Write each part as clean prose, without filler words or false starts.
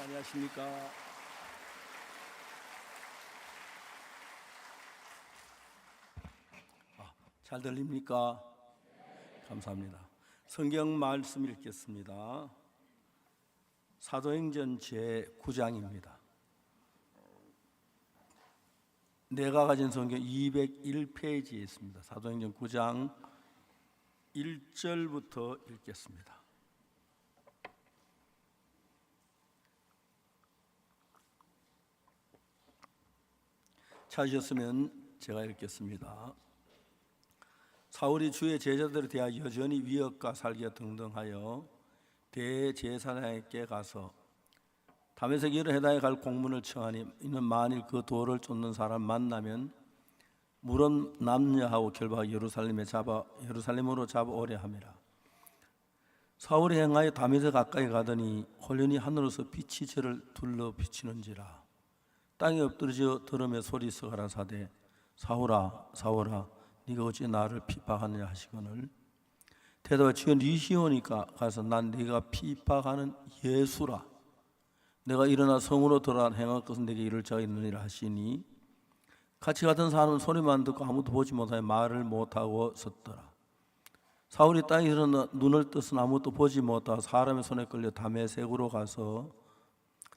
안녕하십니까. 잘 들립니까? 감사합니다. 성경 말씀 읽겠습니다. 사도행전 제9장입니다. 내가 가진 성경 201페이지에 있습니다. 사도행전 9장 1절부터 읽겠습니다. 찾으셨으면 제가 읽겠습니다. 사울이 주의 제자들에 대하여 여전히 위협과 살기가 등등하여 대제사장에게 가서 다메섹 여러 해당에 갈 공문을 청하니 이는 만일 그 도를 쫓는 사람 만나면 물은 남녀하고 결박하여 예루살렘으로 잡아오려 함이라. 사울이 행하여 다메섹 가까이 가더니 홀연히 하늘에서 빛이 저를 둘러 비치는지라. 땅에 엎드러져 들으며 소리서 가라사대 사울아 사울아 네가 어찌 나를 핍박하느냐 하시거늘 대답하여 주여 니시오니까 가서 난 네가 핍박하는 예수라. 내가 일어나 성으로 들어가 행할 것은 네게 이를 자가 있느니라 하시니 같이 갔던 사람은 소리만 듣고 아무도 보지 못하여 말을 못하고 섰더라. 사울이 땅에 일어나 눈을 뜨선 아무도 보지 못하고 사람의 손에 끌려 다메섹으로 가서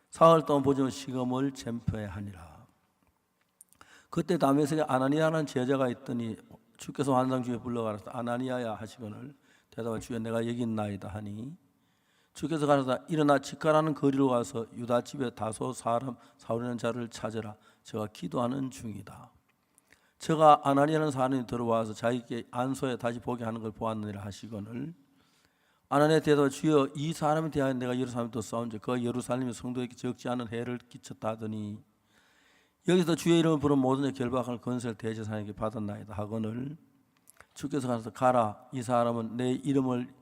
사흘 동안 보지 못한 시금을 쟁표해 하니라. 그때 다메섹에 아나니아라는 제자가 있더니 주께서 환상 중에 불러가라사 아나니아야 하시거늘 대답하여 주여 내가 여기 있나이다 하니 주께서 가라사 일어나 직가라는 거리로 가서 유다 집에 다소 사람 사울이라는 자를 찾으라. 저가 기도하는 중이다. 저가 아나니아라는 사람이 들어와서 자기께 안소에 다시 보게 하는 걸 보았느니라 하시거늘 아나니아 대답하여 주여 이 사람에 대하여 내가 예루살렘에 싸운즉 그가 예루살렘의 성도에게 적지 않은 해를 끼쳤다 하더니 여기서 주의 이름을 부른 모든 자 결박할 건설을 대제사장에게 받았나이다 하거늘 주께서 가서 가라. 이 사람은 내 이름을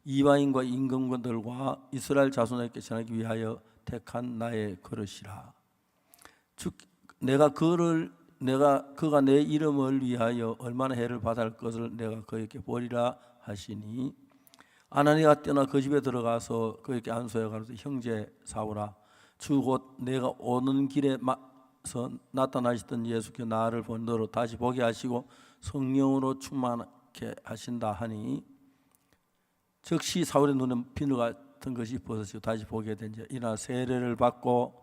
이방인과 임금들과 이스라엘 자손에게 전하기 위하여 택한 나의 그릇이라. 그가 내 이름을 위하여 얼마나 해를 받을 것을 내가 그에게 보리라 하시니 아나니아가 뛰어나 그 집에 들어가서 그에게 안수하여 가로되 형제 사울아 주 곧 내가 오는 길에 나타나시던 예수께 나를 본 너로 다시 보게 하시고 성령으로 충만하게 하신다 하니 즉시 사울의 눈에 비늘 같은 것이 벗어지고 다시 보게 된지 이나 세례를 받고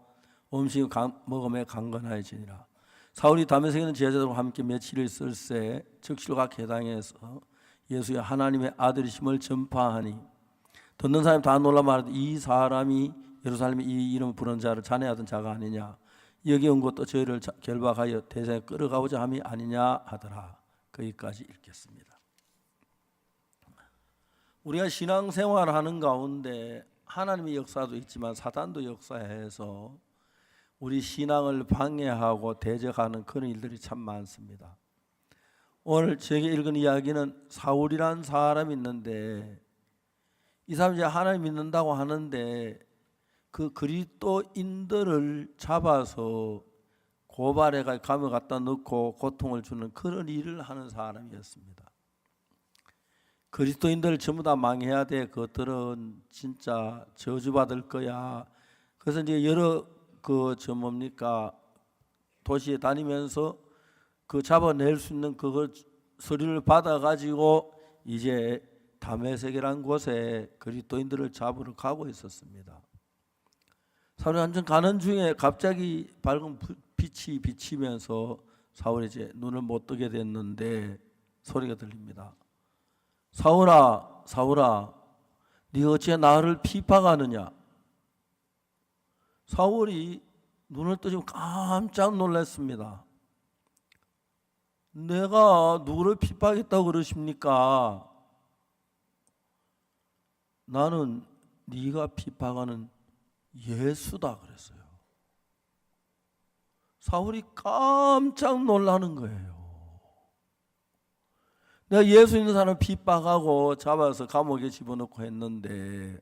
음식 먹음에 강건하여지니라. 사울이 다메섹에 있는 제자들과 함께 며칠을 있을새 즉시로 각 회당에서 예수의 하나님의 아들이심을 전파하니 듣는 사람이 다 놀라 말하되 이 사람이 예루살렘에 이 이름을 부른 자를 찬양하던 자가 아니냐. 여기 온 것도 저희를 결박하여 대장에 끌어가고자 함이 아니냐 하더라. 거기까지 읽겠습니다. 우리가 신앙생활을 하는 가운데 하나님의 역사도 있지만 사단도 역사해서 우리 신앙을 방해하고 대적하는 그런 일들이 참 많습니다. 오늘 제게 읽은 이야기는 사울이라는 사람이 있는데 이 사람이 이제 하나님 믿는다고 하는데 그 그리스도인들을 잡아서 고발해 감옥에 갖다 넣고 고통을 주는 그런 일을 하는 사람이었습니다. 그리스도인들 전부 다 망해야 돼. 그것들은 진짜 저주받을 거야. 그래서 이제 여러 도시에 다니면서 그 잡아낼 수 있는 그걸 서류를 받아가지고 이제 다메섹이라는 곳에 그리스도인들을 잡으러 가고 있었습니다. 사울이 한참 가는 중에 갑자기 밝은 빛이 비치면서 사울이 이제 눈을 못 뜨게 됐는데 소리가 들립니다. 사울아 사울아 네가 어찌 나를 핍박하느냐. 사울이 눈을 뜨시고 깜짝 놀랐습니다. 내가 누구를 핍박했다고 그러십니까? 나는 네가 핍박하는 예수다 그랬어요. 사울이 깜짝 놀라는 거예요. 내가 예수 있는 사람을 핍박하고 잡아서 감옥에 집어넣고 했는데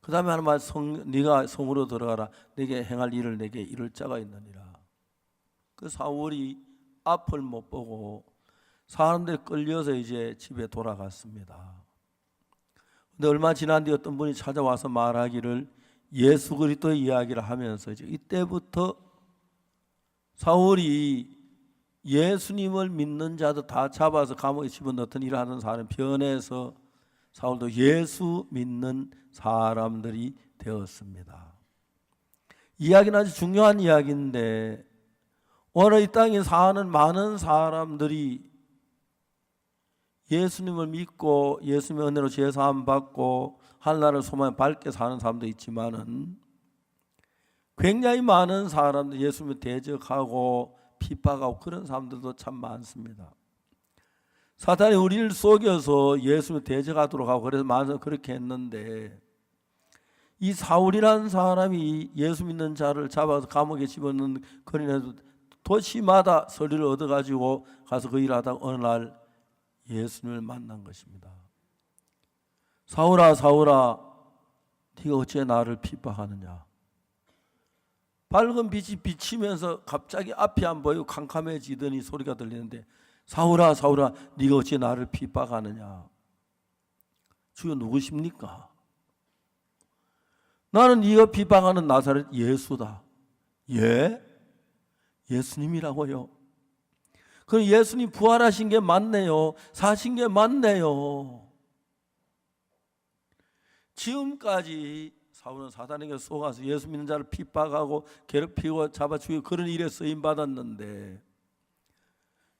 그 다음에 하는 말 네가 성으로 들어가라. 내게 행할 일을 내게 이룰 자가 있느니라. 그 사울이 앞을 못 보고 사람들이 끌려서 이제 집에 돌아갔습니다. 근데 얼마 지난 뒤 어떤 분이 찾아와서 말하기를 예수 그리스도 이야기를 하면서 이때부터 사울이 예수님을 믿는 자도 다 잡아서 감옥에 집어넣던 일을 하는 사람 변해서 사울도 예수 믿는 사람들이 되었습니다. 이야기는 아주 중요한 이야기인데 오늘 이 땅에 사는 많은 사람들이 예수님을 믿고 예수님의 은혜로 죄사함 받고 하늘나라를 소망에 밝게 사는 사람도 있지만은 굉장히 많은 사람들 예수님을 대적하고 핍박하고 그런 사람들도 참 많습니다. 사탄이 우리를 속여서 예수님을 대적하도록 하고 그래서 많은 그렇게 했는데 이 사울이라는 사람이 예수 믿는 자를 잡아서 감옥에 집어넣는 그런 도시마다 서류를 얻어가지고 가서 그 일하다가 어느 날 예수님을 만난 것입니다. 사울아 사울아 네가 어찌 나를 핍박하느냐. 밝은 빛이 비치면서 갑자기 앞이 안 보이고 캄캄해지더니 소리가 들리는데 사울아 사울아 네가 어찌 나를 핍박하느냐. 주여 누구십니까? 나는 네가 핍박하는 나사렛 예수다. 예? 예수님이라고요? 그럼 예수님 부활하신 게 맞네요. 사신 게 맞네요. 지금까지 사울은 사단에게 속아서 예수 믿는 자를 핍박하고 괴롭히고 잡아 죽이고 그런 일에 쓰임 받았는데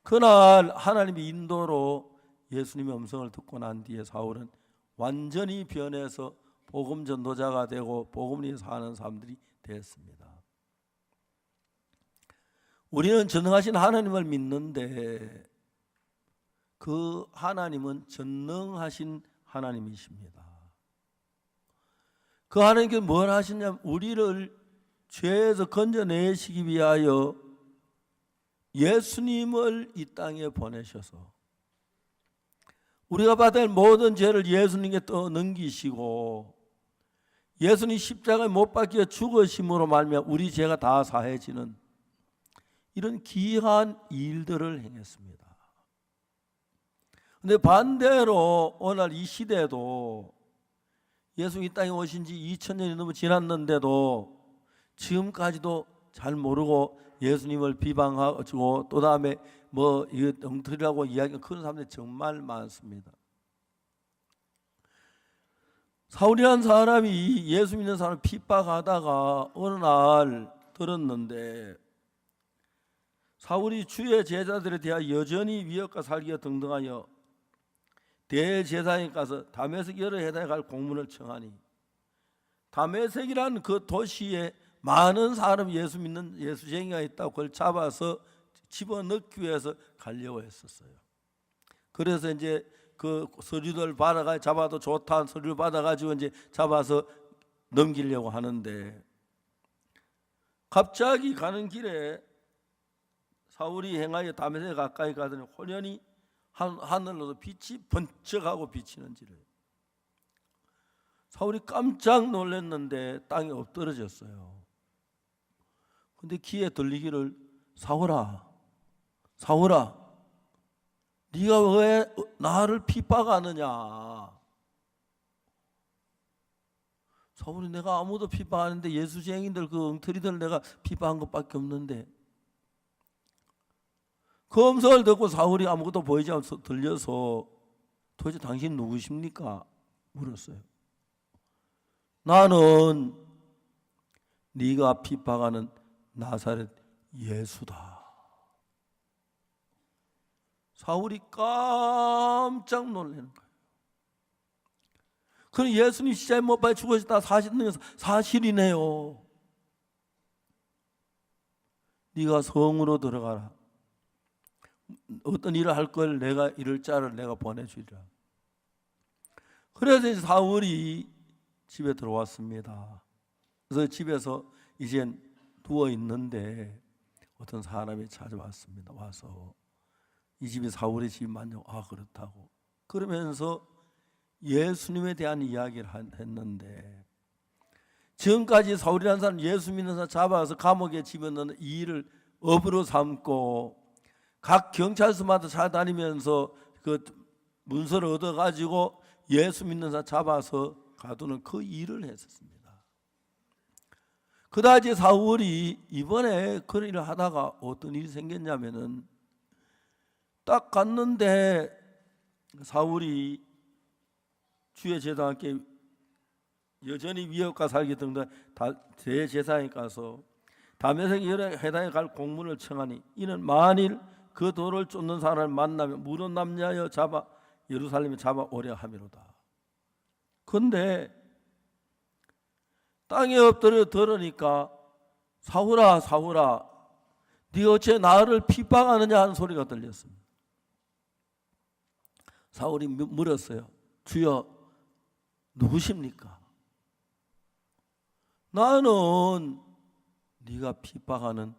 그날 하나님의 인도로 예수님의 음성을 듣고 난 뒤에 사울은 완전히 변해서 복음 전도자가 되고 복음을 사는 사람들이 되었습니다. 우리는 전능하신 하나님을 믿는데 그 하나님은 전능하신 하나님이십니다. 그 하나님께서 뭘 하시냐면 우리를 죄에서 건져내시기 위하여 예수님을 이 땅에 보내셔서 우리가 받아야 할 모든 죄를 예수님께 떠넘기시고 예수님 십자가에 못 박혀 죽으심으로 말미암아 우리 죄가 다 사해지는 이런 귀한 일들을 행했습니다. 그런데 반대로 오늘 이 시대도 예수 이 땅에 오신 지 2000년이 너무 지났는데도 지금까지도 잘 모르고 예수님을 비방하고 또 다음에 뭐 이거 엉터리라고 이야기하는 그런 사람들이 정말 많습니다. 사울이라는 사람이 예수 믿는 사람을 핍박하다가 어느 날 들었는데 사울이 주의 제자들에 대하여 여전히 위협과 살기가 등등하여 대제사장에 가서 다메섹 여러 회당에 갈 공문을 청하니 다메섹이라는 그 도시에 많은 사람 예수 믿는 예수쟁이가 있다고 그걸 잡아서 집어넣기 위해서 가려고 했었어요. 그래서 이제 그 서류들 받아가 잡아도 좋다는 서류를 받아가지고 이제 잡아서 넘기려고 하는데 갑자기 가는 길에 사울이 행하여 다메섹 가까이 가더니 호련히 하늘로도 빛이 번쩍하고 비치는지를 사울이 깜짝 놀랐는데 땅에 엎드러졌어요. 근데 귀에 들리기를 사울아 사울아 네가 왜 나를 핍박하느냐. 사울이 내가 아무도 핍박하는데 예수쟁이들 그 엉터리들 내가 핍박한 것밖에 없는데 그 음성을 듣고 사울이 아무것도 보이지 않아서 들려서 도대체 당신 누구십니까? 물었어요. 나는 네가 핍박하는 나사렛 예수다. 사울이 깜짝 놀라는 거예요. 그럼 예수님 십자가에 못 박혀 죽으셨다 사실이네요. 네가 성으로 들어가라. 어떤 일을 할 걸 내가 이럴 자를 내가 보내주리라. 그래서 사울이 집에 들어왔습니다. 그래서 집에서 이젠 누워 있는데 어떤 사람이 찾아왔습니다. 와서 이 집이 사울의 집이 맞냐고. 아 그렇다고. 그러면서 예수님에 대한 이야기를 했는데 지금까지 사울이라는 사람 예수 믿는 사람 잡아서 감옥에 집어넣는 이 일을 업으로 삼고 각 경찰서마다 찾아다니면서 그 문서를 얻어가지고 예수 믿는 사람 잡아서 가두는 그 일을 했었습니다. 그다지 사울이 이번에 그런 일을 하다가 어떤 일이 생겼냐면은 딱 갔는데 사울이 주의 제사와 함께 여전히 위협과 살기 등등 대제사에 가서 다메섹 해당에 갈 공문을 청하니 이는 만일 그 돌을 쫓는 사람을 만나면 무릇 남녀여 잡아 예루살렘에 잡아 오려 함이로다. 그런데 땅에 엎드려 들으니까 사울아 사울아 네가 어째 나를 핍박하느냐 하는 소리가 들렸습니다. 사울이 물었어요. 주여 누구십니까? 나는 네가 핍박하는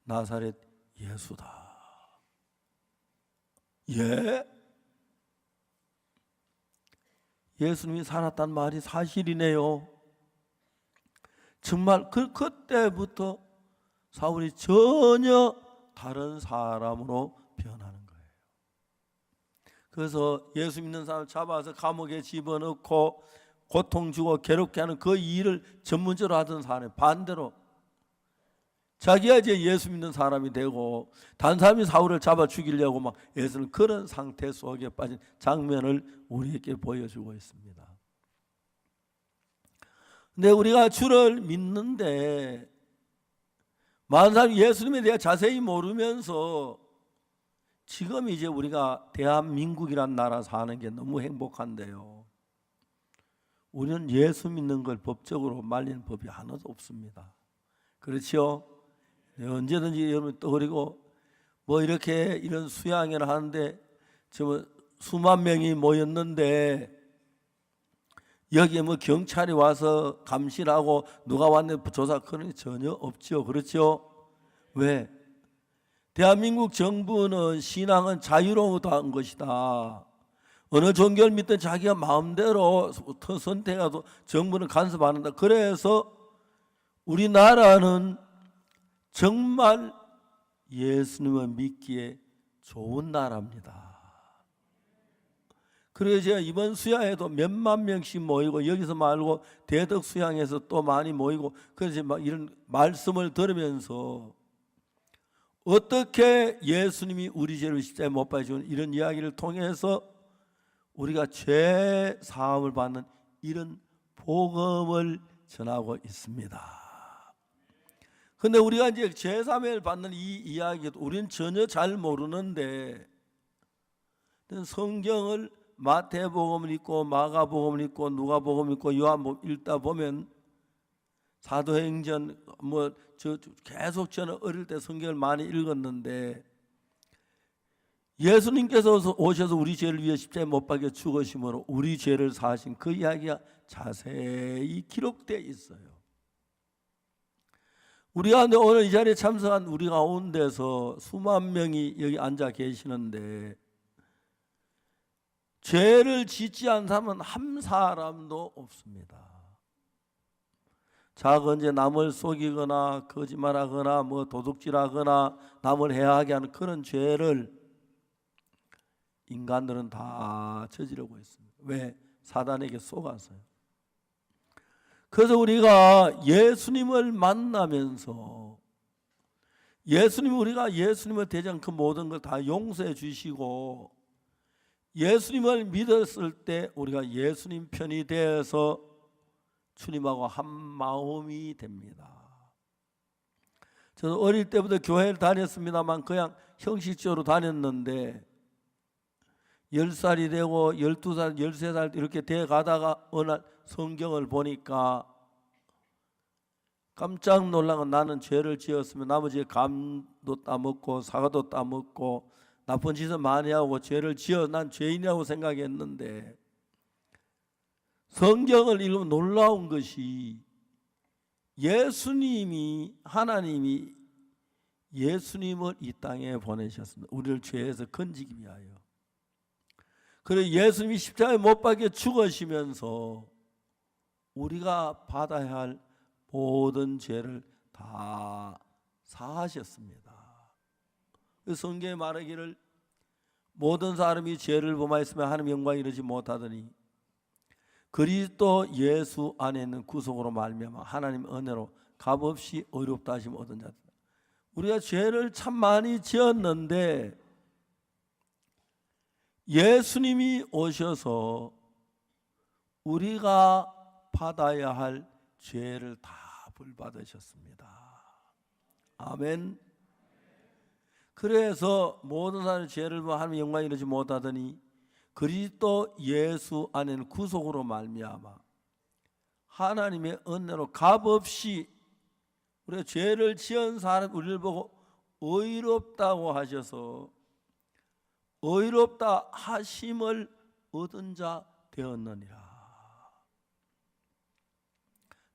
나사렛 예수다. 예? 예수님이 살았단 말이 사실이네요. 정말 그때부터 사울이 전혀 다른 사람으로 변하는 거예요. 그래서 예수 믿는 사람을 잡아서 감옥에 집어넣고 고통 주고 괴롭게 하는 그 일을 전문적으로 하던 사람이 반대로 자기가 이제 예수 믿는 사람이 되고 다른 사람이 사울을 잡아 죽이려고 막 애쓰는 그런 상태 속에 빠진 장면을 우리에게 보여주고 있습니다. 근데 우리가 주를 믿는데 많은 사람이 예수님에 대해 자세히 모르면서 지금 이제 우리가 대한민국이란 나라 사는 게 너무 행복한데요. 우리는 예수 믿는 걸 법적으로 말리는 법이 하나도 없습니다. 그렇죠? 언제든지 여러분 떠오르고 뭐 이렇게 이런 수양회를 하는데 지금 수만 명이 모였는데 여기에 뭐 경찰이 와서 감시를 하고 누가 왔는지 조사 그런 게 전혀 없죠. 그렇죠? 왜? 대한민국 정부는 신앙은 자유로운 것이다. 어느 종교를 믿든 자기가 마음대로 선택해도 정부는 간섭 안 한다. 그래서 우리나라는 정말 예수님을 믿기에 좋은 나라입니다. 그래서 제가 이번 수양에도 몇만 명씩 모이고 여기서 말고 대덕 수양에서 또 많이 모이고 그래서 막 이런 말씀을 들으면서 어떻게 예수님이 우리 죄를 십자가에 못 박으시는 이런 이야기를 통해서 우리가 죄 사함을 받는 이런 복음을 전하고 있습니다. 근데 우리가 이제 제사를 받는 이 이야기도 우리는 전혀 잘 모르는데 성경을 마태복음을 읽고 마가복음을 읽고 누가복음을 읽고 요한복음 읽다 보면 사도행전 계속 저는 어릴 때 성경을 많이 읽었는데 예수님께서 오셔서 우리 죄를 위해 십자가에 못 박혀 죽으심으로 우리 죄를 사하신 그 이야기가 자세히 기록되어 있어요. 우리가 오늘 이 자리에 참석한 우리 가운데서 수만 명이 여기 앉아 계시는데 죄를 짓지 않은 사람은 한 사람도 없습니다. 자가 이제 남을 속이거나 거짓말하거나 뭐 도둑질하거나 남을 해하게 하는 그런 죄를 인간들은 다 저지르고 있습니다. 왜? 사단에게 속아서요. 그래서 우리가 예수님을 만나면서 우리가 예수님을 대장 그 모든 걸 다 용서해 주시고 예수님을 믿었을 때 우리가 예수님 편이 되어서 주님하고 한 마음이 됩니다. 저는 어릴 때부터 교회를 다녔습니다만 그냥 형식적으로 다녔는데 10살이 되고 12살, 13살 이렇게 돼 가다가 어느 날 성경을 보니까 깜짝 놀란 건 나는 죄를 지었으면 나머지 감도 따먹고 사과도 따먹고 나쁜 짓을 많이 하고 죄를 지어 난 죄인이라고 생각했는데 성경을 읽으면 놀라운 것이 하나님이 예수님을 이 땅에 보내셨습니다. 우리를 죄에서 건지기 위하여. 그래서 예수님이 십자가에 못 박혀 죽으시면서 우리가 받아야 할 모든 죄를 다 사하셨습니다. 성경에 말하기를 모든 사람이 죄를 범하였으면 하나님 영광에 이르지 못하더니 그리스도 예수 안에 있는 구속으로 말미암아 하나님 은혜로 값없이 의롭다 하심 얻은 자들. 우리가 죄를 참 많이 지었는데 예수님이 오셔서 우리가 받아야 할 죄를 다 벌받으셨습니다. 아멘. 그래서 모든 사람의 죄를 하나님의 영광에 이르지 못하더니 그리스도 예수 안에는 구속으로 말미암아 하나님의 은혜로 값없이 우리가 죄를 지은 사람 우리를 보고 의롭다고 하셔서 의롭다 하심을 얻은 자 되었느니라.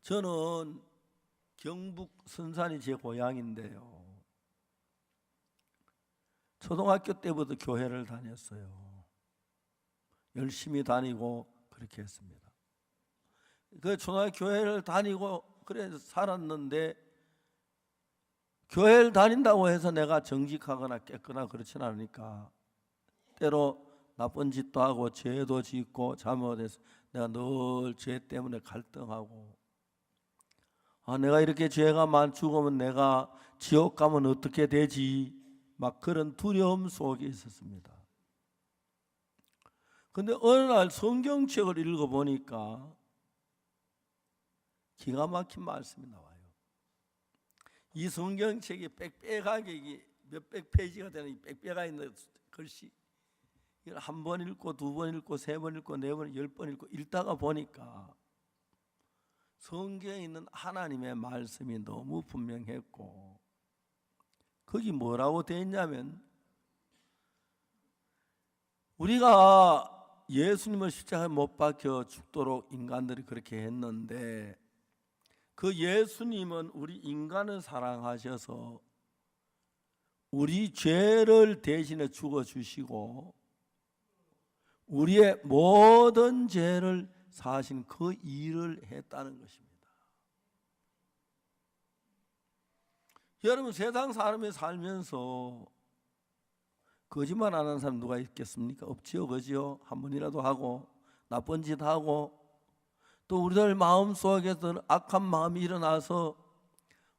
저는 경북 선산이 제 고향인데요, 초등학교 때부터 교회를 다녔어요. 열심히 다니고 그렇게 했습니다. 그 초등학교 교회를 다니고 그래 살았는데, 교회를 다닌다고 해서 내가 정직하거나 깨끗하거나 그렇진 않으니까 때로 나쁜 짓도 하고 죄도 짓고 잘못해서 내가 늘 죄 때문에 갈등하고, 내가 이렇게 죄가 죽으면 내가 지옥 가면 어떻게 되지? 막 그런 두려움 속에 있었습니다. 근데 어느 날 성경책을 읽어보니까 기가 막힌 말씀이 나와요. 이 성경책이 빽빽하게 몇백 페이지가 되는 이 빽빽하게 있는 글씨, 이걸 한 번 읽고 두 번 읽고 세 번 읽고 네 번 10번 읽고 읽다가 보니까 성경에 있는 하나님의 말씀이 너무 분명했고, 거기 뭐라고 되어 있냐면, 우리가 예수님을 십자가에 못 박혀 죽도록 인간들이 그렇게 했는데, 그 예수님은 우리 인간을 사랑하셔서 우리 죄를 대신해 죽어주시고 우리의 모든 죄를 사신 그 일을 했다는 것입니다. 여러분, 세상 사람이 살면서 거짓말 안 하는 사람 누가 있겠습니까? 없지요, 그지요? 한 번이라도 하고 나쁜 짓 하고, 또 우리들 마음속에서 악한 마음이 일어나서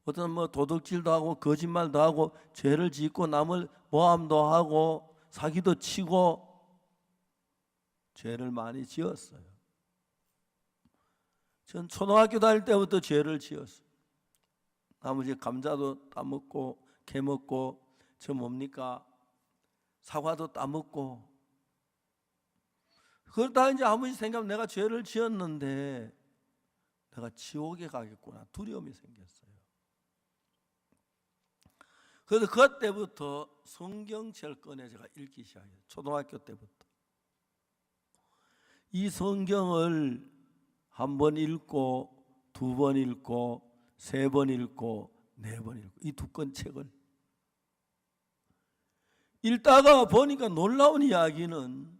어떤 도둑질도 하고 거짓말도 하고 죄를 짓고 남을 모함도 하고 사기도 치고 죄를 많이 지었어요. 전 초등학교 다닐 때부터 죄를 지었어요. 나머지 감자도 따먹고 캐먹고 저 뭡니까? 사과도 따먹고. 그러다 이제 아무리 생각하면 내가 죄를 지었는데 내가 지옥에 가겠구나 두려움이 생겼어요. 그래서 그때부터 성경책을 꺼내 제가 읽기 시작해요. 초등학교 때부터. 이 성경을 한 번 읽고 두 번 읽고 세 번 읽고 네 번 읽고 이 두 권 책을 읽다가 보니까 놀라운 이야기는,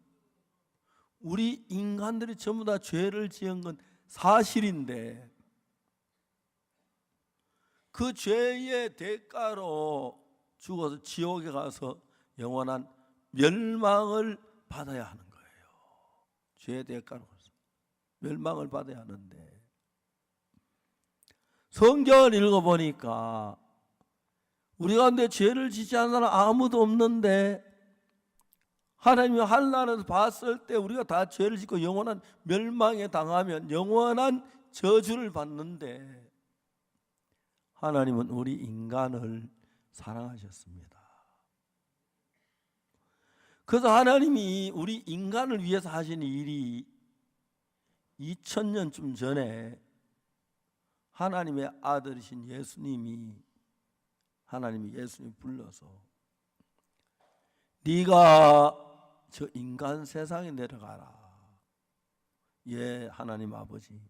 우리 인간들이 전부 다 죄를 지은 건 사실인데 그 죄의 대가로 죽어서 지옥에 가서 영원한 멸망을 받아야 하는 거예요. 죄의 대가로 멸망을 받아야 하는데, 성경을 읽어보니까 우리 가운데 죄를 지지 않는 사람 아무도 없는데, 하나님이 하늘나라에서 봤을 때 우리가 다 죄를 짓고 영원한 멸망에 당하면 영원한 저주를 받는데, 하나님은 우리 인간을 사랑하셨습니다. 그래서 하나님이 우리 인간을 위해서 하신 일이 2000년쯤 전에 하나님의 아들이신 하나님이 예수님 불러서 네가 저 인간 세상에 내려가라. 예, 하나님 아버지,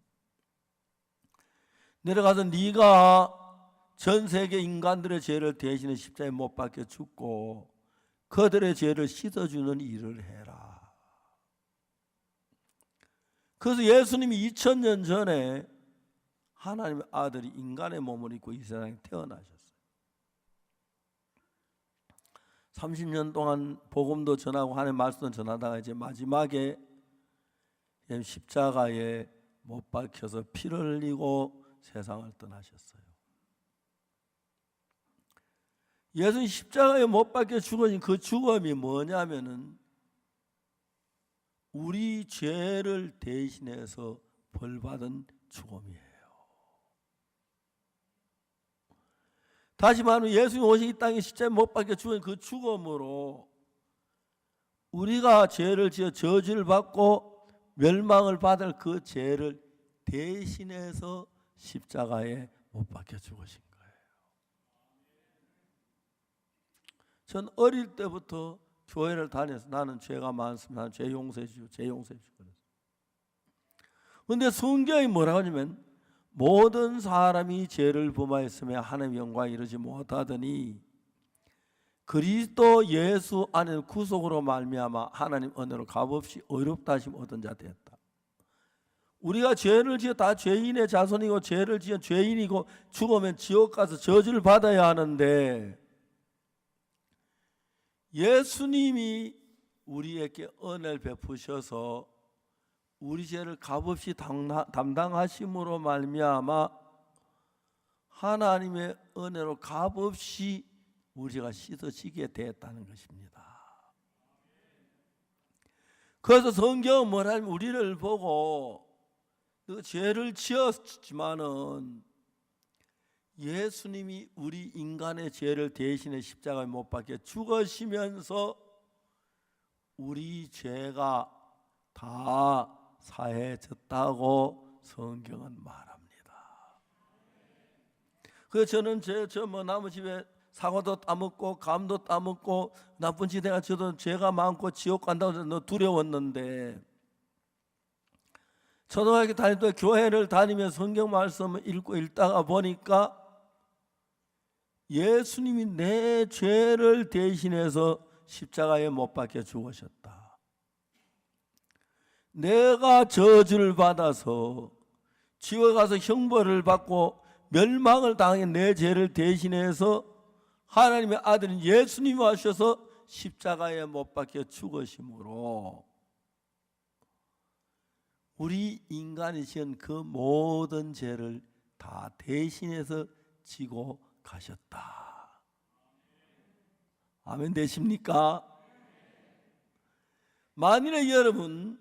내려가서 네가 전 세계 인간들의 죄를 대신해 십자가에 못 박혀 죽고 그들의 죄를 씻어주는 일을 해라. 그래서 예수님이 2000년 전에 하나님의 아들이 인간의 몸을 입고 이 세상에 태어나셨어요. 30년 동안 복음도 전하고 하나님의 말씀도 전하다가 이제 마지막에 십자가에 못 박혀서 피를 흘리고 세상을 떠나셨어요. 예수님 십자가에 못 박혀 죽으신 그 죽음이 뭐냐면은 우리 죄를 대신해서 벌받은 죽음이에요. 다시 말하면 예수님 오신 이 땅에 십자가에 못 박혀 죽은 그 죽음으로 우리가 죄를 지어 저주를 받고 멸망을 받을 그 죄를 대신해서 십자가에 못 박혀 죽으신 거예요. 전 어릴 때부터 교회를 다녀서 나는 죄가 많습니다. 나는 죄 용서해 주시고 죄 용서해 주시고. 그런데 성경이 뭐라고 하냐면 모든 사람이 죄를 범하였으며 하나님의 영광에 이르지 못하더니 그리스도 예수 안에 구속으로 말미암아 하나님 은혜로 값없이 의롭다 하심 얻은 자 되었다. 우리가 죄를 지어 다 죄인의 자손이고 죄를 지어 죄인이고 죽으면 지옥 가서 저주를 받아야 하는데 예수님이 우리에게 은혜를 베푸셔서 우리 죄를 값없이 담당하심으로 말미암아 하나님의 은혜로 값없이 우리가 씻어지게 되었다는 것입니다. 그래서 성경은 뭐냐면 우리를 보고 그 죄를 지었지만은 예수님이 우리 인간의 죄를 대신해 십자가에 못 박혀 죽으시면서 우리 죄가 다 사해졌다고 성경은 말합니다. 그래서 저는 나무 집에 사과도 따먹고 감도 따먹고 나쁜 짓 내가 저도 죄가 많고 지옥 간다고 해서 두려웠는데 초등학교 다닐 때 교회를 다니면서 성경 말씀을 읽다가 보니까 예수님이 내 죄를 대신해서 십자가에 못 박혀 죽으셨다. 내가 저주를 받아서 지옥에 가서 형벌을 받고 멸망을 당한 내 죄를 대신해서 하나님의 아들인 예수님이 하셔서 십자가에 못 박혀 죽으심으로 우리 인간이 지은 그 모든 죄를 다 대신해서 지고 가셨다. 아멘 되십니까? 만일에 여러분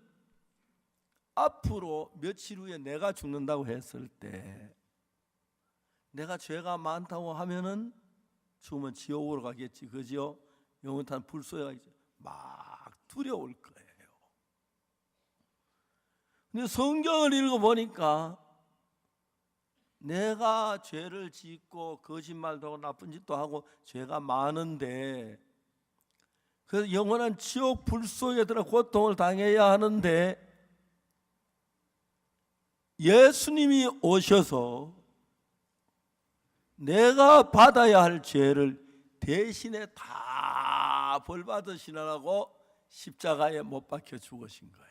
앞으로 며칠 후에 내가 죽는다고 했을 때 내가 죄가 많다고 하면은 죽으면 지옥으로 가겠지, 그죠? 영원한 불소에 가겠지. 막 두려울 거예요. 근데 성경을 읽어보니까 내가 죄를 짓고 거짓말도 하고 나쁜 짓도 하고 죄가 많은데 그래서 영원한 지옥 불소에 들어 고통을 당해야 하는데 예수님이 오셔서 내가 받아야 할 죄를 대신에 다 벌받으시라고 십자가에 못 박혀 죽으신 거예요.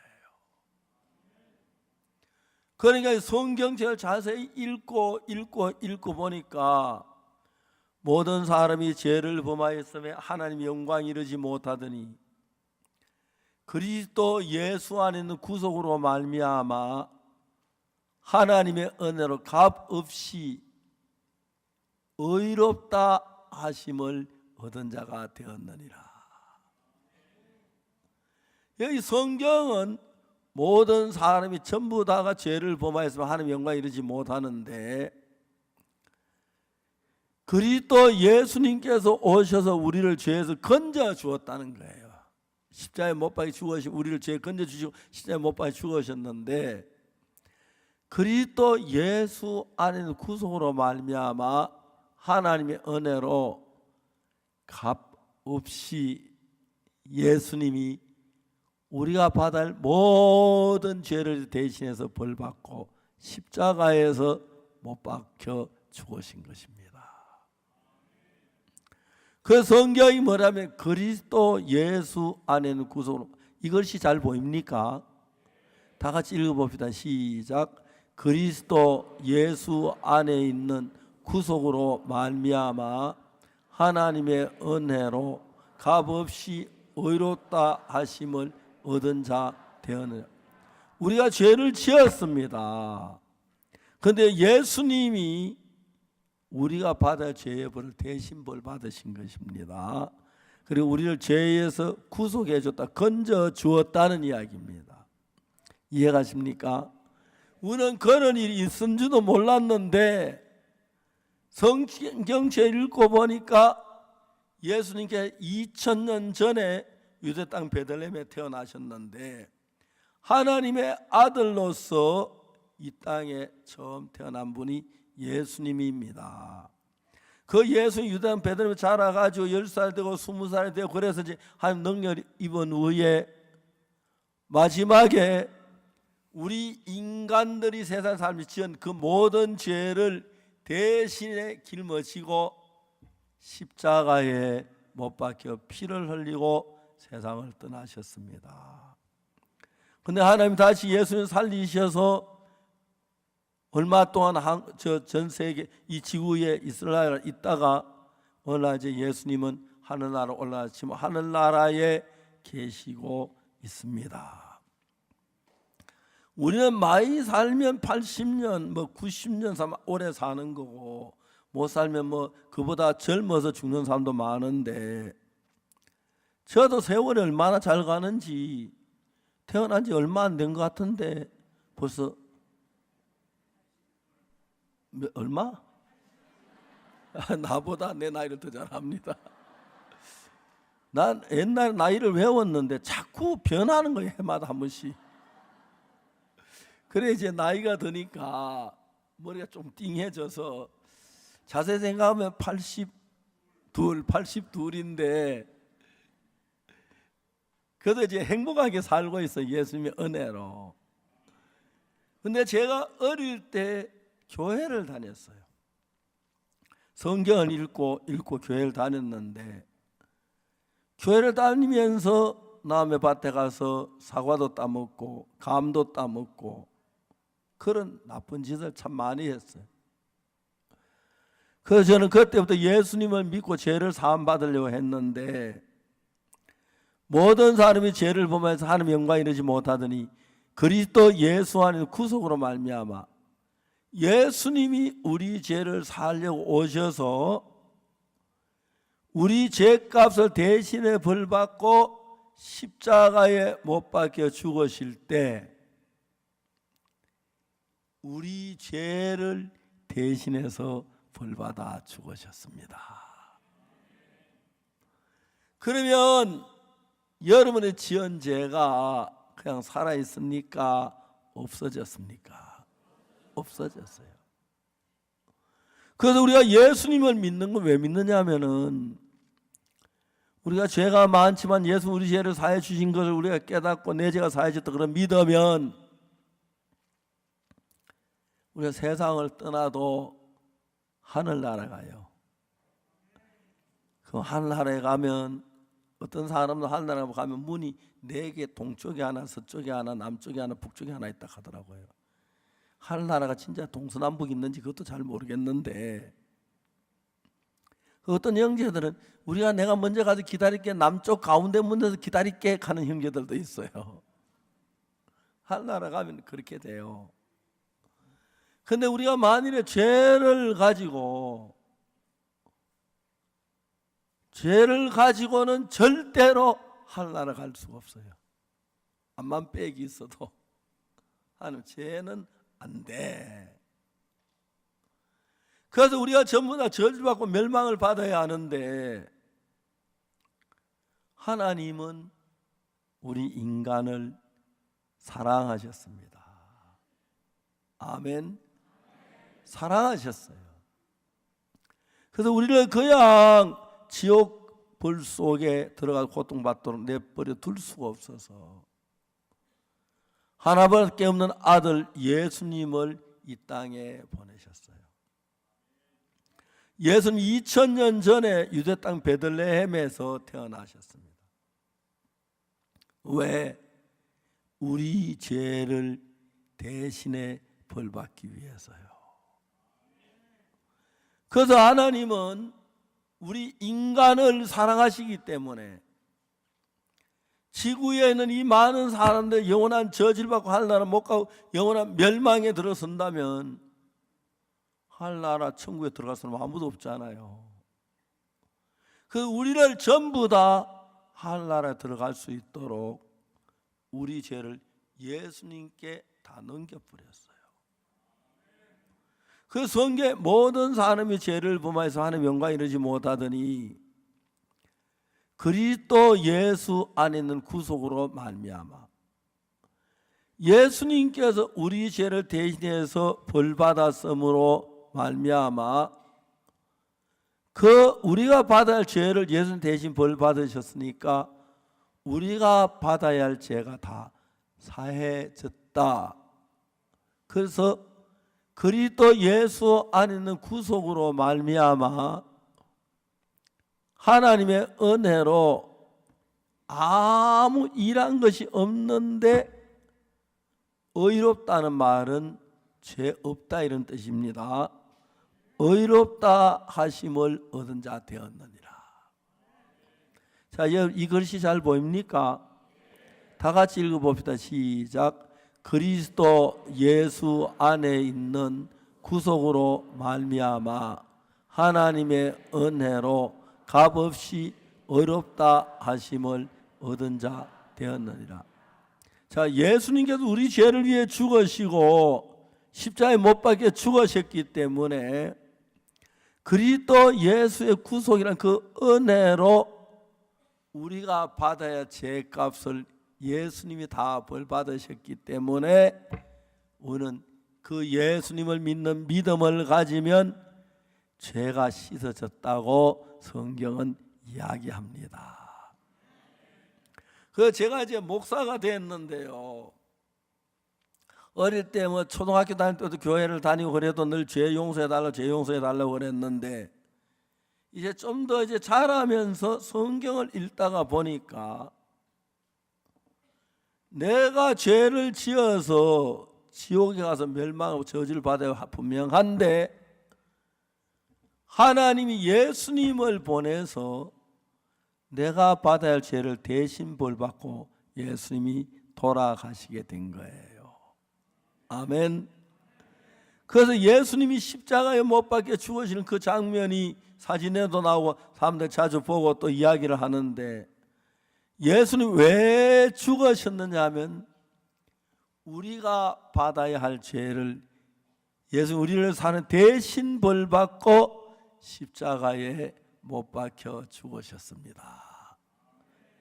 그러니까 성경책을 자세히 읽고 보니까 모든 사람이 죄를 범하였으며 하나님의 영광에 이르지 못하더니 그리스도 예수 안에 있는 구속으로 말미암아 하나님의 은혜로 값없이 의롭다 하심을 얻은 자가 되었느니라. 여기 성경은 모든 사람이 전부 다가 죄를 범하였으면 하나님의 영광에 이르지 못하는데 그리스도 예수님께서 오셔서 우리를 죄에서 건져 주었다는 거예요. 십자가에 못 박혀 죽으시고 우리를 죄에 건져 주시고 십자가에 못 박혀 죽으셨는데 그리스도 예수 안에 구속으로 말미암아 하나님의 은혜로 값없이 예수님이 우리가 받아야 할 모든 죄를 대신해서 벌받고 십자가에서 못 박혀 죽으신 것입니다. 그 성경이 뭐라면 그리스도 예수 안에는 구속으로, 이것이 잘 보입니까? 다 같이 읽어봅시다. 시작. 그리스도 예수 안에 있는 구속으로 말미암아 하나님의 은혜로 값없이 의롭다 하심을 얻은 자 되었느니라. 우리가 죄를 지었습니다. 그런데 예수님이 우리가 받아야 죄의 벌을 대신 벌 받으신 것입니다. 그리고 우리를 죄에서 구속해 줬다, 건져 주었다는 이야기입니다. 이해가십니까? 우리는 그런 일이 있은 줄도 몰랐는데 성경책 읽고 보니까 예수님께 2000년 전에 유대 땅 베들레헴에 태어나셨는데 하나님의 아들로서 이 땅에 처음 태어난 분이 예수님입니다. 그 예수 유대 땅 베들레헴에 자라가지고 10살 되고 20살 되고 그래서 이제 하나님 능력을 입은 후에 마지막에 우리 인간들이 세상 삶이 지은 그 모든 죄를 대신에 짊어지고 십자가에 못 박혀 피를 흘리고 세상을 떠나셨습니다. 근데 하나님 다시 예수님 살리셔서 얼마 동안 전 세계 이 지구에 이스라엘 있다가 어느 날 이제 예수님은 하늘나라 올라가시면 하늘나라에 계시고 있습니다. 우리는 많이 살면 80년, 90년 오래 사는 거고 못 살면 그보다 젊어서 죽는 사람도 많은데 저도 세월이 얼마나 잘 가는지 태어난 지 얼마 안 된 것 같은데 벌써 얼마? 나보다 내 나이를 더 잘합니다. 난 옛날 나이를 외웠는데 자꾸 변하는 거예요. 해마다 한 번씩. 그래 이제 나이가 드니까 머리가 좀 띵해져서 자세히 생각하면 82인데 그래도 이제 행복하게 살고 있어, 예수님의 은혜로. 근데 제가 어릴 때 교회를 다녔어요. 성경을 읽고 교회를 다녔는데 교회를 다니면서 남의 밭에 가서 사과도 따먹고 감도 따먹고 그런 나쁜 짓을 참 많이 했어요. 그래서 저는 그때부터 예수님을 믿고 죄를 사함 받으려고 했는데 모든 사람이 죄를 보면서 하나님의 영광을 이루지 못하더니 그리스도 예수 안에서 구속으로 말미암아 예수님이 우리 죄를 살려고 오셔서 우리 죄값을 대신에 벌받고 십자가에 못 박혀 죽으실 때 우리 죄를 대신해서 벌받아 죽으셨습니다. 그러면 여러분의 지은 죄가 그냥 살아있습니까? 없어졌습니까? 없어졌어요. 그래서 우리가 예수님을 믿는 건 왜 믿느냐 하면은 우리가 죄가 많지만 예수 우리 죄를 사해 주신 것을 우리가 깨닫고 내 죄가 사해졌다 그런 믿으면 우리가 세상을 떠나도 하늘나라 가요. 그 하늘나라에 가면 어떤 사람도 하늘나라 가면 문이 4개, 동쪽에 하나, 서쪽에 하나, 남쪽에 하나, 북쪽에 하나 있다 하더라고요. 하늘나라가 진짜 동서남북 있는지 그것도 잘 모르겠는데 어떤 형제들은 내가 먼저 가서 기다릴게, 남쪽 가운데 문에서 기다릴게 하는 형제들도 있어요. 하늘나라 가면 그렇게 돼요. 근데 우리가 만일에 죄를 가지고는 절대로 하늘나라 갈 수가 없어요. 암만 빽이 있어도 하나님 죄는 안 돼. 그래서 우리가 전부 다 저주받고 멸망을 받아야 하는데 하나님은 우리 인간을 사랑하셨습니다. 아멘. 사랑하셨어요. 그래서 우리를 그냥 지옥 불 속에 들어가 고통받도록 내버려 둘 수가 없어서 하나밖에 없는 아들 예수님을 이 땅에 보내셨어요. 예수님 2000년 전에 유대 땅 베들레헴에서 태어나셨습니다. 왜? 우리 죄를 대신에 벌받기 위해서요. 그래서 하나님은 우리 인간을 사랑하시기 때문에 지구에 있는 이 많은 사람들 영원한 저주를 받고 하늘나라 못 가고 영원한 멸망에 들어선다면 하늘나라 천국에 들어갈 사람 아무도 없잖아요. 그 우리를 전부 다 하늘나라에 들어갈 수 있도록 우리 죄를 예수님께 다 넘겨버렸어요. 그 성경에 모든 사람이 죄를 범하여서 하나님의 영광에 이르지 못하더니 그리스도 예수 안에 있는 구속으로 말미암아 예수님께서 우리 죄를 대신해서 벌받았으므로 말미암아 그 우리가 받아야 할 죄를 예수님 대신 벌받으셨으니까 우리가 받아야 할 죄가 다 사해졌다. 그래서 그리스도 예수 안에 있는 구속으로 말미암아 하나님의 은혜로 아무 일한 것이 없는데 의롭다는 말은 죄 없다 이런 뜻입니다. 의롭다 하심을 얻은 자 되었느니라. 자, 이 글씨 잘 보입니까? 다 같이 읽어봅시다. 시작. 그리스도 예수 안에 있는 구속으로 말미암아 하나님의 은혜로 값없이 의롭다 하심을 얻은 자 되었느니라. 자, 예수님께서 우리 죄를 위해 죽으시고 십자가에 못 박혀 죽으셨기 때문에 그리스도 예수의 구속이란 그 은혜로 우리가 받아야 죄값을 예수님이 다 벌받으셨기 때문에 우리는 그 예수님을 믿는 믿음을 가지면 죄가 씻어졌다고 성경은 이야기합니다. 그 제가 이제 목사가 됐는데요. 어릴 때 뭐 초등학교 다닐 때도 교회를 다니고 그래도 늘 죄 용서해달라고 죄 용서해달라고 그랬는데 이제 좀 더 이제 자라면서 성경을 읽다가 보니까 내가 죄를 지어서 지옥에 가서 멸망하고 저주를 받아야 분명한데 하나님이 예수님을 보내서 내가 받아야 할 죄를 대신 벌받고 예수님이 돌아가시게 된 거예요. 아멘. 그래서 예수님이 십자가에 못 박혀 죽으시는 그 장면이 사진에도 나오고 사람들 자주 보고 또 이야기를 하는데 예수님 왜 죽으셨느냐 하면 우리가 받아야 할 죄를 예수 우리를 사는 대신 벌받고 십자가에 못 박혀 죽으셨습니다.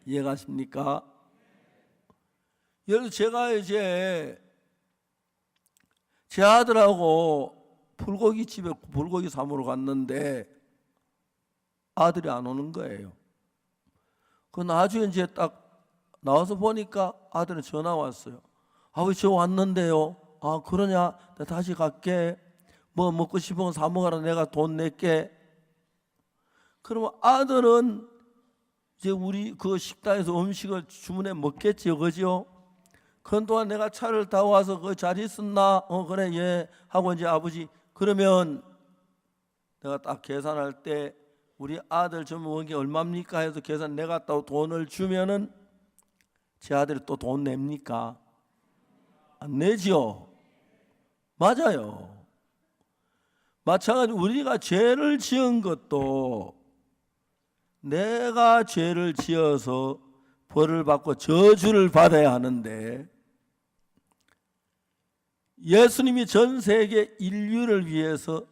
이해가십니까? 여러분 제가 이제 제 아들하고 불고기 집에 불고기 사먹으러 갔는데 아들이 안 오는 거예요. 그 나중에 이제 딱 나와서 보니까 아들은 전화 왔어요. 아버지 저 왔는데요. 아 그러냐? 나 다시 갈게. 뭐 먹고 싶은 거 사 먹어라. 내가 돈 낼게. 그러면 아들은 이제 우리 그 식당에서 음식을 주문해 먹겠지요, 그죠? 그런 동안 내가 차를 타고 와서 그 잘 있었나? 그래 예 하고 이제 아버지 그러면 내가 딱 계산할 때 우리 아들 저 먹은 게 얼마입니까? 해서 계산 내가 또 돈을 주면은 제 아들이 또 돈 냅니까? 안 내지요. 맞아요. 마찬가지로 우리가 죄를 지은 것도 내가 죄를 지어서 벌을 받고 저주를 받아야 하는데 예수님이 전 세계 인류를 위해서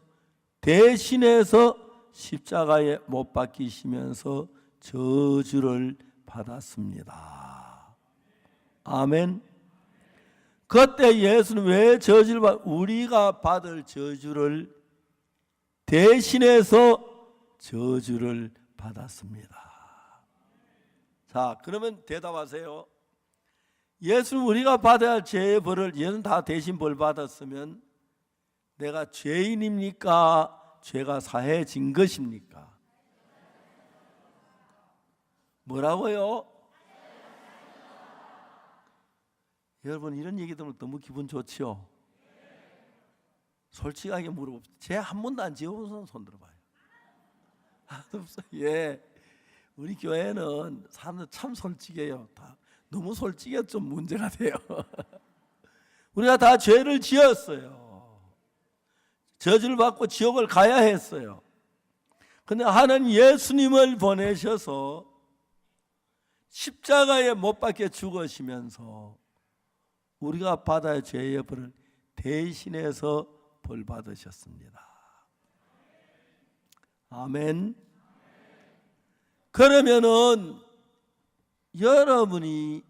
대신해서 십자가에 못 박히시면서 저주를 받았습니다. 아멘. 그때 예수는 왜 저주를 우리가 받을 저주를 대신해서 저주를 받았습니다. 자, 그러면 대답하세요. 예수는 우리가 받아야 할 죄의 벌을 예수는 다 대신 벌 받았으면 내가 죄인입니까? 죄가 사해진 것입니까? 뭐라고요? 여러분 이런 얘기 들으면 너무 기분 좋지요? 솔직하게 물어봅시다. 죄 한 번도 안 지어본 손 들어봐요. 하나도 없어요. 예, 우리 교회는 사람들 참 솔직해요. 다 너무 솔직해 좀 문제가 돼요. 우리가 다 죄를 지었어요. 저주를 받고 지옥을 가야 했어요. 근데 하나님 예수님을 보내셔서 십자가에 못 박혀 죽으시면서 우리가 받아야 죄의 벌을 대신해서 벌 받으셨습니다. 아멘. 그러면은 여러분이,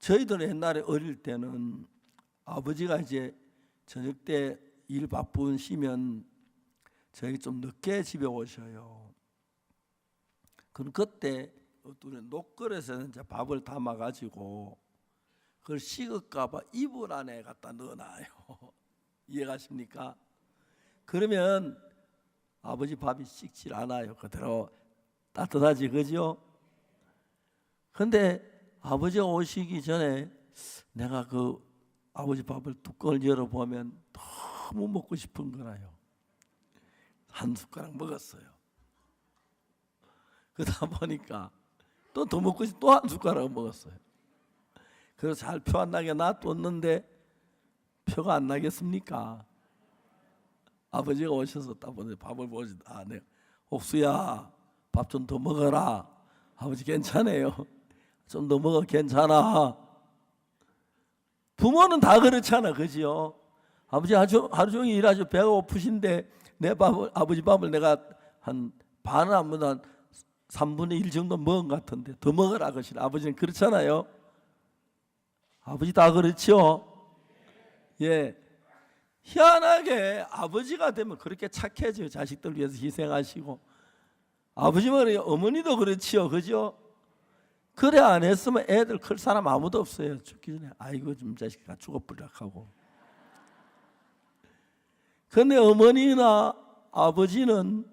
저희들 옛날에 어릴 때는 아버지가 이제 저녁 때 일 바쁘시면 저희 좀 늦게 집에 오셔요. 그럼 그때 녹걸에서 이제 밥을 담아 가지고 그걸 식을까봐 이불 안에 갖다 넣어놔요. 이해가십니까? 그러면 아버지 밥이 식질 않아요. 그대로 따뜻하지, 그죠? 근데 아버지가 오시기 전에 내가 그 아버지 밥을 뚜껑을 열어보면 너무 먹고 싶은 거라요. 한 숟가락 먹었어요. 그러다 보니까 또 더 먹고 싶어 또 한 숟가락 먹었어요. 그래서 잘 표 안 나게 놔뒀는데 표가 안 나겠습니까? 아버지가 오셔서 딱 보니 밥을 보시, 내가 옥수야 밥 좀 더 먹어라. 아버지 괜찮아요. 좀 더 먹어, 괜찮아. 부모는 다 그렇잖아, 그죠? 아버지 하루 종일 일하셔 배가 고프신데 내 밥을, 아버지 밥을 내가 한 반은 안 먹어, 한 3분의 1 정도 먹은 것 같은데 더 먹으라 그러시나. 아버지는 그렇잖아요. 아버지 다 그렇죠? 예. 희한하게 아버지가 되면 그렇게 착해져요. 자식들 위해서 희생하시고. 아버지 말이 어머니도 그렇지요, 그죠? 그래 안 했으면 애들 클 사람 아무도 없어요. 죽기 전에 아이고 좀 자식아 죽어버리라고 하고. 근데 어머니나 아버지는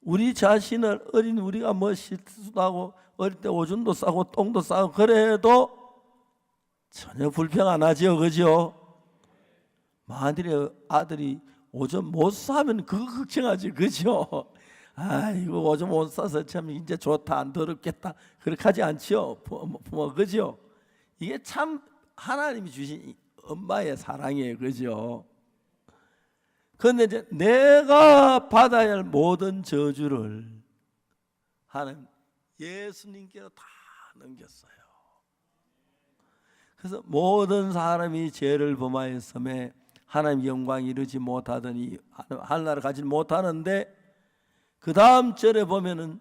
우리 자신을, 어린 우리가 뭐 실수도 하고 어릴 때 오줌도 싸고 똥도 싸고 그래도 전혀 불평 안 하죠, 그죠? 만일에 아들이 오줌 못 싸면 그거 걱정하지, 그죠? 아이고 오줌 못 싸서 참 이제 좋다, 안 더럽겠다, 그렇게 하지 않죠, 부모, 그죠? 이게 참 하나님이 주신 엄마의 사랑이에요, 그죠? 그런데 이제 내가 받아야 할 모든 저주를 하나님 예수님께로 다 넘겼어요. 그래서 모든 사람이 죄를 범하였음에 하나님 영광 이루지 못하더니 하늘나라 가지 못하는데, 그 다음 절에 보면은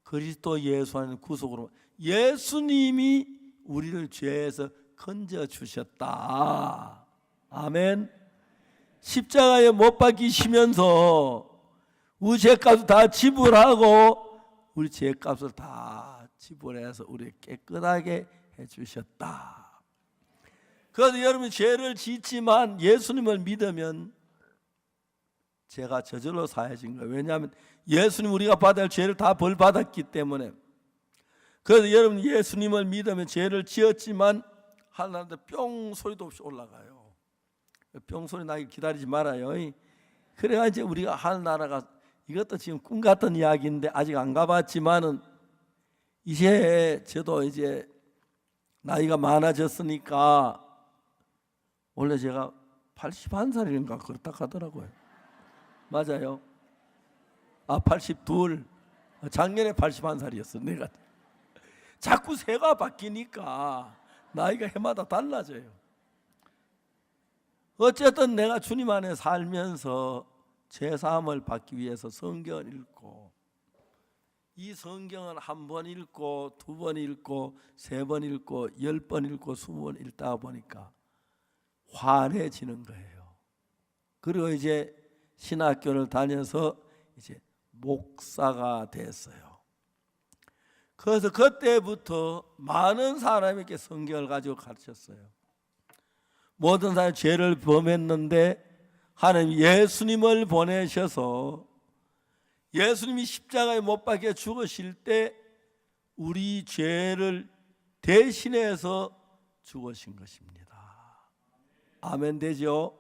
그리스도 예수 안에 구속으로 예수님이 우리를 죄에서 건져 주셨다. 아멘. 십자가에 못 박히시면서 우리 죄값을 다 지불하고 우리 죄값을 다 지불해서 우리 깨끗하게 해주셨다. 그래서 여러분 죄를 짓지만 예수님을 믿으면 죄가 저절로 사해진 거예요. 왜냐하면 예수님 우리가 받아야 할 죄를 다 벌받았기 때문에. 그래서 여러분 예수님을 믿으면 죄를 지었지만 하나님한테 뿅 소리도 없이 올라가요. 뿅 소리 나기 기다리지 말아요. 그래가지고 우리가 하늘나라가, 이것도 지금 꿈 같은 이야기인데 아직 안 가봤지만은 이제 저도 이제 나이가 많아졌으니까, 원래 제가 81살인가 그렇다 하더라고요. 맞아요. 82. 작년에 81살이었어 내가. 자꾸 새가 바뀌니까 나이가 해마다 달라져요. 어쨌든 내가 주님 안에 살면서 죄사함을 받기 위해서 성경을 읽고, 이 성경을 한 번 읽고 두 번 읽고 세 번 읽고 10번 읽고 20번 읽다 보니까 환해지는 거예요. 그리고 이제 신학교를 다녀서 이제 목사가 됐어요. 그래서 그때부터 많은 사람에게 성경을 가지고 가르쳤어요. 모든 사람이 죄를 범했는데 하나님 예수님을 보내셔서 예수님이 십자가에 못 박혀 죽으실 때 우리 죄를 대신해서 죽으신 것입니다. 아멘 되죠?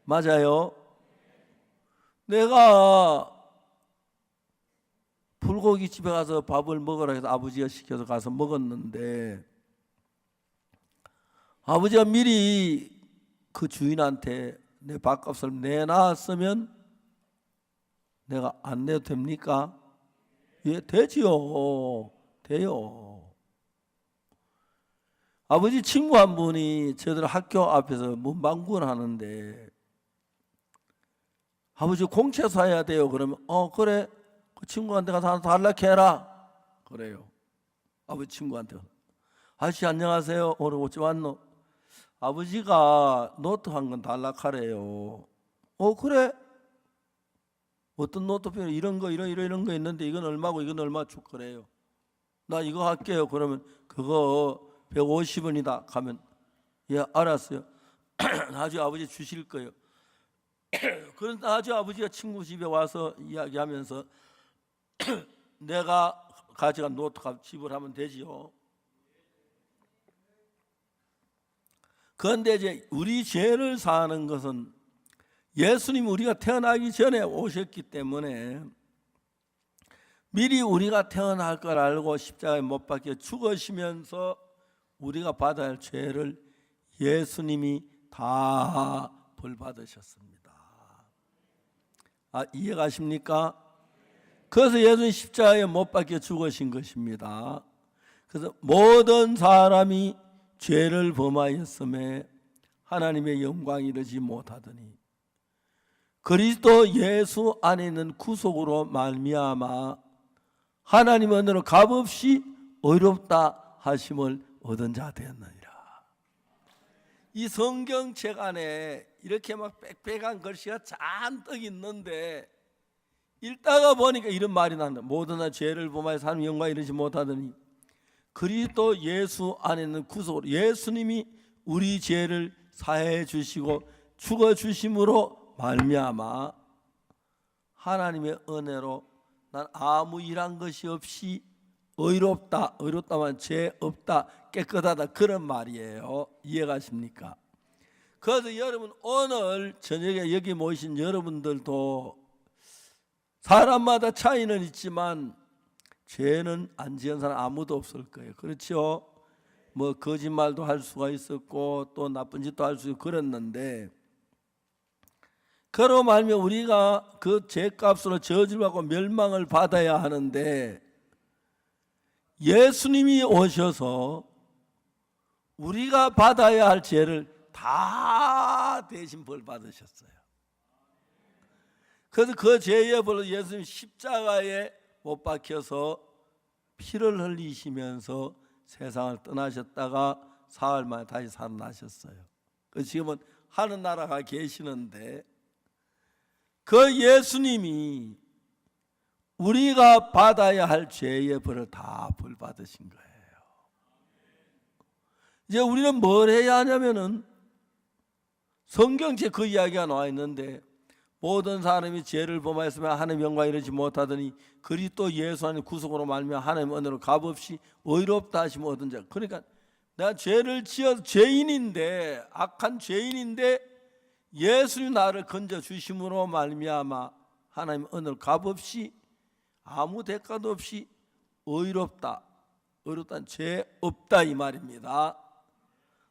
맞아요. 내가 불고기 집에 가서 밥을 먹으라 해서 아버지가 시켜서 가서 먹었는데, 아버지가 미리 그 주인한테 내 밥값을 내놨으면 내가 안 내도 됩니까? 예, 되지요. 돼요. 아버지 친구 한 분이 저들 학교 앞에서 문방구를 하는데 아버지 공채 사야 돼요. 그러면 그래 그 친구한테 가서 하나 달라고 해라. 그래요. 아버지 친구한테. 아저씨 안녕하세요. 오늘 어찌 왔노? 아버지가 노트 한 건 달라고 하래요. 그래? 어떤 노트표 이런 거 이런 거 있는데 이건 얼마고 이건 얼마 줄 거래요. 나 이거 할게요. 그러면 그거 150원이다 가면 예 알았어요. 나중에 아버지 주실 거예요. 그런데 나중에 아버지가 친구 집에 와서 이야기하면서 내가 가져간 노트값 지불하면 되지요. 그런데 이제 우리 죄를 사는 것은 예수님 우리가 태어나기 전에 오셨기 때문에 미리 우리가 태어날 걸 알고 십자가에 못 박혀 죽으시면서 우리가 받아야 할 죄를 예수님이 다 벌받으셨습니다. 이해가십니까? 그래서 예수님 십자가에 못 박혀 죽으신 것입니다. 그래서 모든 사람이 죄를 범하였음에 하나님의 영광 이르지 못하더니 그리스도 예수 안에 있는 구속으로 말미암아 하나님 은혜로 값없이 의롭다 하심을 얻은 자 되었느니라. 이 성경책 안에 이렇게 막 빽빽한 글씨가 잔뜩 있는데 읽다가 보니까 이런 말이 난다. 모든 죄를 범하여 하나님 영광 이르지 못하더니 그리스도 예수 안에 있는 구속으로 예수님이 우리 죄를 사해 주시고 죽어 주심으로 말미암아 하나님의 은혜로 난 아무 일한 것이 없이 의롭다. 의롭다만 죄 없다. 깨끗하다. 그런 말이에요. 이해가십니까? 그래서 여러분 오늘 저녁에 여기 모이신 여러분들도 사람마다 차이는 있지만 죄는 안 지은 사람 아무도 없을 거예요. 그렇죠? 뭐 거짓말도 할 수가 있었고 또 나쁜 짓도 할 수 있고 그랬는데 그로 말미암아 우리가 그 죄값으로 저주받고 멸망을 받아야 하는데 예수님이 오셔서 우리가 받아야 할 죄를 다 대신 벌 받으셨어요. 그래서 그 죄의 벌로 예수님 십자가에 못 박혀서 피를 흘리시면서 세상을 떠나셨다가 사흘 만에 다시 살아나셨어요. 지금은 하늘나라가 계시는데 그 예수님이 우리가 받아야 할 죄의 벌을 다 벌 받으신 거예요. 이제 우리는 뭘 해야 하냐면은 성경책 그 이야기가 나와 있는데 모든 사람이 죄를 범하였으면 하나님의 영광 이르지 못하더니 그리스도 예수 안에 구속으로 말미암아 하나님의 은혜로 값없이 의롭다 하시면 얻은 자. 그러니까 내가 죄를 지어서 죄인인데 악한 죄인인데 예수님 나를 건져 주심으로 말미암아 하나님의 은혜로 값없이 아무 대가도 없이 의롭다. 의롭다는 죄 없다 이 말입니다.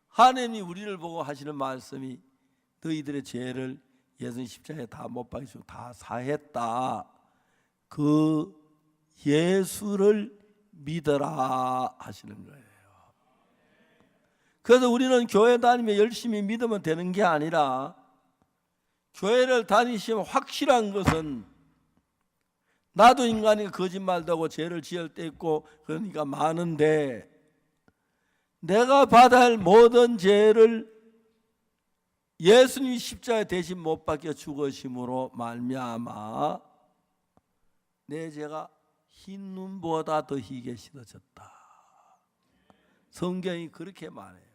하나님이 우리를 보고 하시는 말씀이 너희들의 죄를 예수님 십자가에 다 못 박히시고 다 사했다. 그 예수를 믿어라 하시는 거예요. 그래서 우리는 교회 다니며 열심히 믿으면 되는 게 아니라 교회를 다니시면 확실한 것은 나도 인간이 거짓말도 하고 죄를 지을 때 있고 그러니까 많은데 내가 받아야 할 모든 죄를 예수님이 십자가에 대신 못 박혀 죽으심으로 말미암아 내 죄가 흰 눈보다 더 희게 씻어졌다. 성경이 그렇게 말해요.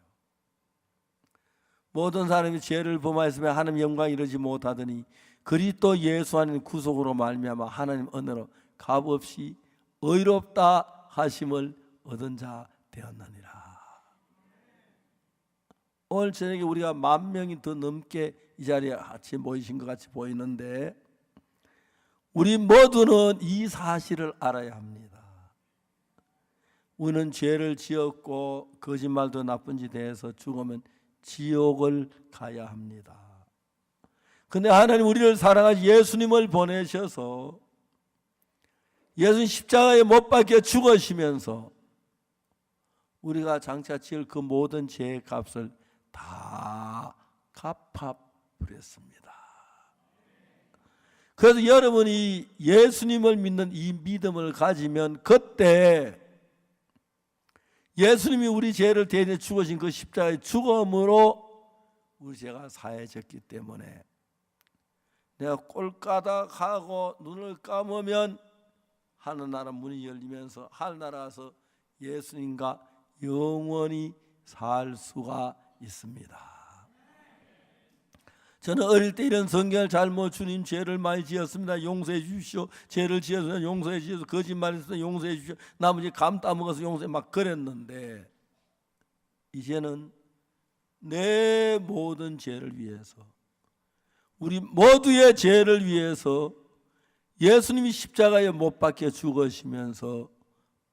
모든 사람이 죄를 범하였으면 하나님 영광 이르지 못하더니 그리스도 예수 안에 구속으로 말미암아 하나님 은혜로 값없이 의롭다 하심을 얻은 자 되었느니라. 오늘 저녁에 우리가 10,000명이 더 넘게 이 자리에 같이 모이신 것 같이 보이는데 우리 모두는 이 사실을 알아야 합니다. 우리는 죄를 지었고 거짓말도 나쁜 짓 해서 죽으면 지옥을 가야 합니다. 근데 하나님 우리를 사랑하시 예수님을 보내셔서 예수님 십자가에 못 박혀 죽으시면서 우리가 장차 지을 그 모든 죄의 값을 다 갚아버렸습니다. 그래서 여러분이 예수님을 믿는 이 믿음을 가지면 그때 예수님이 우리 죄를 대신해 죽으신 그 십자가의 죽음으로 우리 죄가 사해졌기 때문에 내가 꼴까닥하고 눈을 감으면 하늘나라 문이 열리면서 하늘나라에서 예수님과 영원히 살 수가 있습니다. 저는 어릴 때 이런 성경을 잘못 주님 죄를 많이 지었습니다. 용서해 주십시오. 죄를 지어서 용서해 주십시오. 거짓말해서 용서해 주십시오. 나머지 감 따먹어서 용서해 막 그랬는데 이제는 내 모든 죄를 위해서 우리 모두의 죄를 위해서 예수님이 십자가에 못 박혀 죽으시면서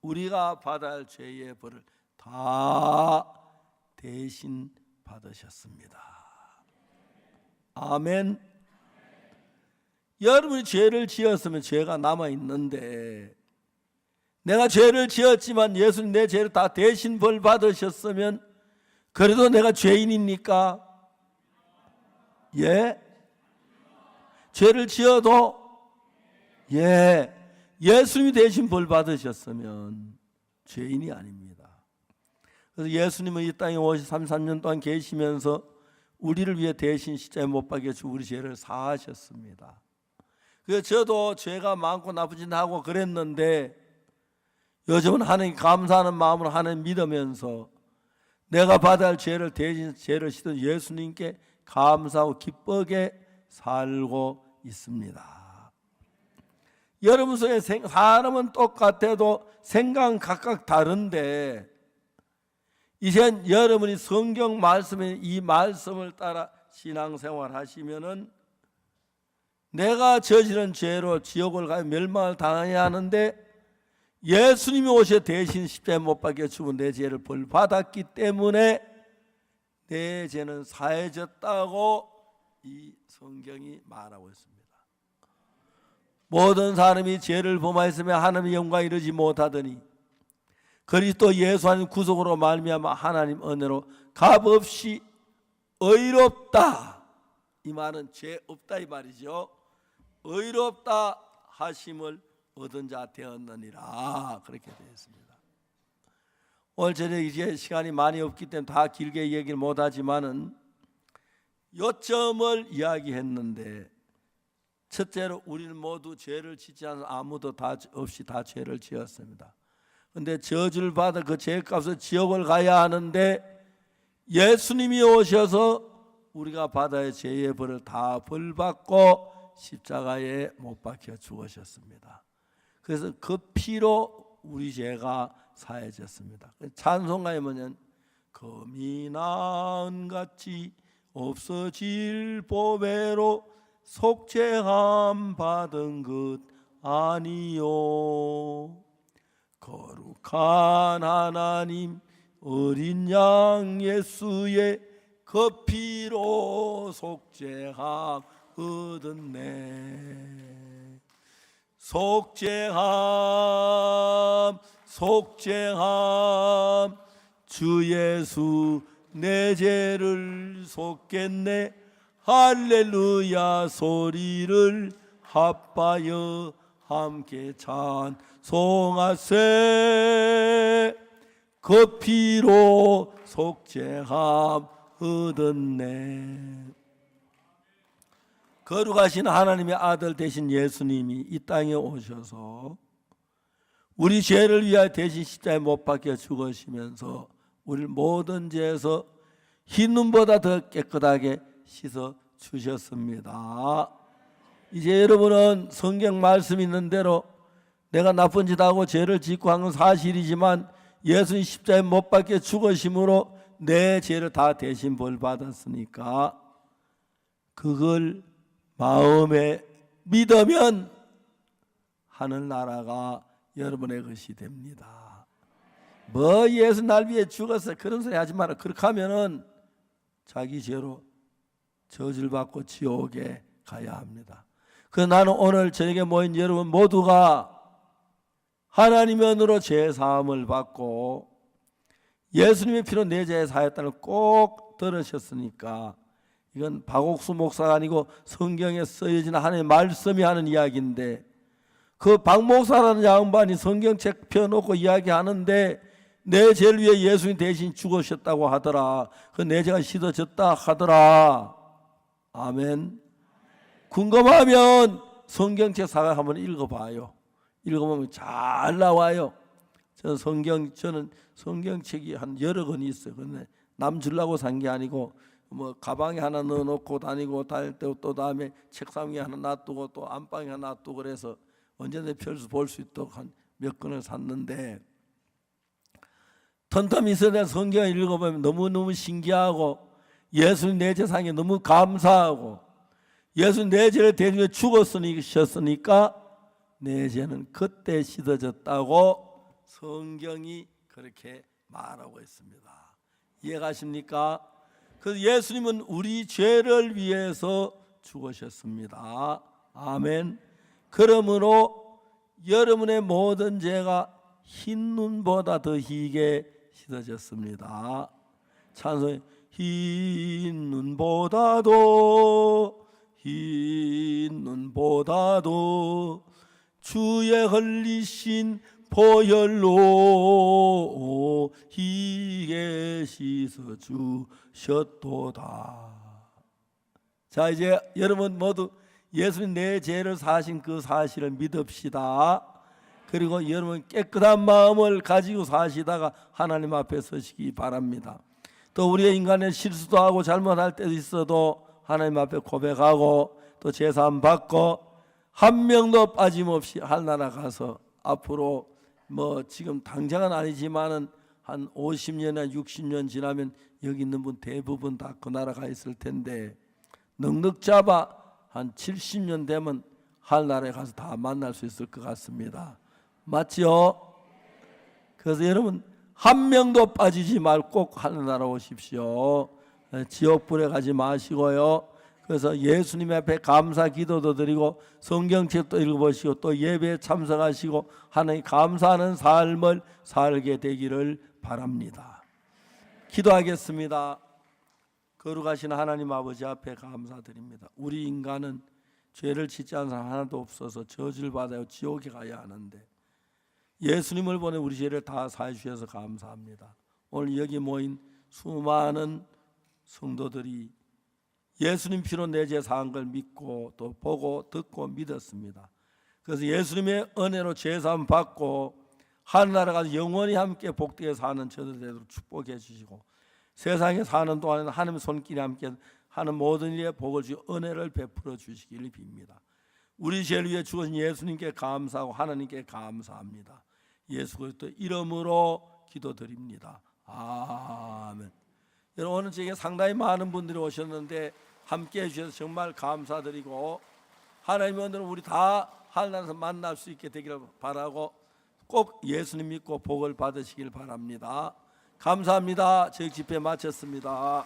우리가 받아야 할 죄의 벌을 다 대신 받으셨습니다. 아멘. 여러분이 죄를 지었으면 죄가 남아있는데 내가 죄를 지었지만 예수님 내 죄를 다 대신 벌 받으셨으면 그래도 내가 죄인입니까? 예? 죄를 지어도 예, 예수님이 대신 벌 받으셨으면 죄인이 아닙니다. 그래서 예수님은 이 땅에 53년 동안 계시면서 우리를 위해 대신 십자가에 못 박혀 죽어 우리 죄를 사하셨습니다. 그래서 저도 죄가 많고 나쁜 짓 하고 그랬는데 요즘은 하나님 감사하는 마음으로 하나님 믿으면서 내가 받아야 할 죄를 대신 죄를 씻은 예수님께 감사하고 기쁘게 살고 있습니다. 여러분 속에 사람은 똑같아도 생각은 각각 다른데 이젠 여러분이 성경 말씀에 이 말씀을 따라 신앙생활 하시면은 내가 저지른 죄로 지옥을 가야 멸망을 당해야 하는데 예수님이 오셔 대신 십자가에 못 박혀 죽은 내 죄를 벌 받았기 때문에 내 죄는 사해졌다고 이 성경이 말하고 있습니다. 모든 사람이 죄를 범하였으면 하나님의 영광 이르지 못하더니 그리스도 예수 안에 구속으로 말미암아 하나님 은혜로 값없이 의롭다. 이 말은 죄 없다 이 말이죠. 의롭다 하심을 얻은 자 되었느니라 그렇게 되어 있습니다. 오늘 저녁 이제 시간이 많이 없기 때문에 다 길게 얘기를 못하지만은 요점을 이야기했는데 첫째로 우리는 모두 죄를 짓지 않은 아무도 다 없이 다 죄를 지었습니다. 그런데 저주를 받아 그 죄값을 지옥을 가야 하는데 예수님이 오셔서 우리가 받아야 죄의 벌을 다 벌받고 십자가에 못 박혀 죽으셨습니다. 그래서 그 피로 우리 죄가 사해졌습니다. 찬송가에 보면 금이 나은같이 없어질 보배로 속죄함 받은 것 아니요 거룩한 하나님 어린 양 예수의 그 피로 속죄함 얻었네. 속죄함 속죄함 주 예수 내 죄를 속겠네. 할렐루야 소리를 합하여 함께 찬송하세. 그 피로 속죄함 얻었네. 거룩하신 하나님의 아들 되신 예수님이 이 땅에 오셔서 우리 죄를 위하여 대신 십자가에 못 박혀 죽으시면서 우리 모든 죄에서 흰 눈보다 더 깨끗하게 씻어 주셨습니다. 이제 여러분은 성경 말씀이 있는 대로 내가 나쁜 짓 하고 죄를 짓고 한 건 사실이지만 예수님 십자가에 못 박혀 죽으심으로 내 죄를 다 대신 벌 받았으니까 그걸 마음에 믿으면 하늘나라가 여러분의 것이 됩니다. 뭐 예수 날 위해 죽었어 그런 소리 하지 마라. 그렇게 하면은 자기 죄로 저주를 받고 지옥에 가야 합니다. 그래서 나는 오늘 저녁에 모인 여러분 모두가 하나님의 은혜로 죄사함을 받고 예수님의 피로 내 죄 사했다는 꼭 들으셨으니까, 이건 박옥수 목사가 아니고 성경에 쓰여진 하나님의 말씀이 하는 이야기인데, 그 박 목사라는 양반이 성경책 펴놓고 이야기하는데 내 죄를 위해 예수님 대신 죽으셨다고 하더라. 그 내 죄가 씻어졌다 하더라. 아멘. 궁금하면 성경책 사가 한번 읽어봐요. 읽어보면 잘 나와요. 저는 성경책이 한 여러 권이 있어요. 근데 남 주려고 산 게 아니고 뭐 가방에 하나 넣어놓고 다니고 다닐 때 또 다음에 책상 위에 하나 놔두고 또 안방에 하나 놔두고 그래서 언제든지 펼쳐 볼 수 있도록 한 몇 권을 샀는데, 턴텀 있어야 될 성경을 읽어보면 너무너무 신기하고 예수님 내 죄상에 너무 감사하고, 예수님 내 죄를 대신에 죽었으니까 내 죄는 그때 씻어졌다고 성경이 그렇게 말하고 있습니다. 이해가십니까? 그래서 예수님은 우리 죄를 위해서 죽으셨습니다. 아멘. 그러므로 여러분의 모든 죄가 흰 눈보다 더 희게 씻어졌습니다. 찬송에 흰 눈보다도 주의 흘리신 보혈로 희게 씻어 주셨도다. 자, 이제 여러분 모두 예수님 내 죄를 사신 그 사실을 믿읍시다. 그리고 여러분 깨끗한 마음을 가지고 사시다가 하나님 앞에 서시기 바랍니다. 또 우리의 인간의 실수도 하고 잘못할 때도 있어도 하나님 앞에 고백하고 또 제사함 받고 한 명도 빠짐없이 하늘나라 가서 앞으로 뭐 지금 당장은 아니지만은 한 50년이나 60년 지나면 여기 있는 분 대부분 다 그 나라 가 있을 텐데, 넉넉 잡아 한 70년 되면 하늘나라에 가서 다 만날 수 있을 것 같습니다. 맞죠? 그래서 여러분 한 명도 빠지지 말고 꼭 하늘나라 오십시오. 지옥불에 가지 마시고요. 그래서 예수님 앞에 감사 기도도 드리고 성경책도 읽어보시고 또 예배에 참석하시고 하나님 감사하는 삶을 살게 되기를 바랍니다. 기도하겠습니다. 거룩하신 하나님 아버지 앞에 감사드립니다. 우리 인간은 죄를 짓지 않은 사람 하나도 없어서 저주를 받아요 지옥에 가야 하는데, 예수님을 보내 우리 죄를 다 사해 주셔서 감사합니다. 오늘 여기 모인 수많은 성도들이 예수님 피로 내 죄 사한 걸 믿고 또 보고 듣고 믿었습니다. 그래서 예수님의 은혜로 죄 사함 받고 하늘나라 가서 영원히 함께 복되게 사는 저들 되도록 축복해 주시고, 세상에 사는 동안에는 하나님의 손길이 함께 하는 모든 일에 복을 주시고 은혜를 베풀어 주시기를 빕니다. 우리 죄를 위해 죽으신 예수님께 감사하고 하나님께 감사합니다. 예수 그리스도 이름으로 기도드립니다. 아멘. 여러분 오늘 제게 상당히 많은 분들이 오셨는데 함께해 주셔서 정말 감사드리고, 하나님의 은혜로 우리 다 하늘나라에서 만날 수 있게 되기를 바라고 꼭 예수님 믿고 복을 받으시길 바랍니다. 감사합니다. 저희 집회 마쳤습니다.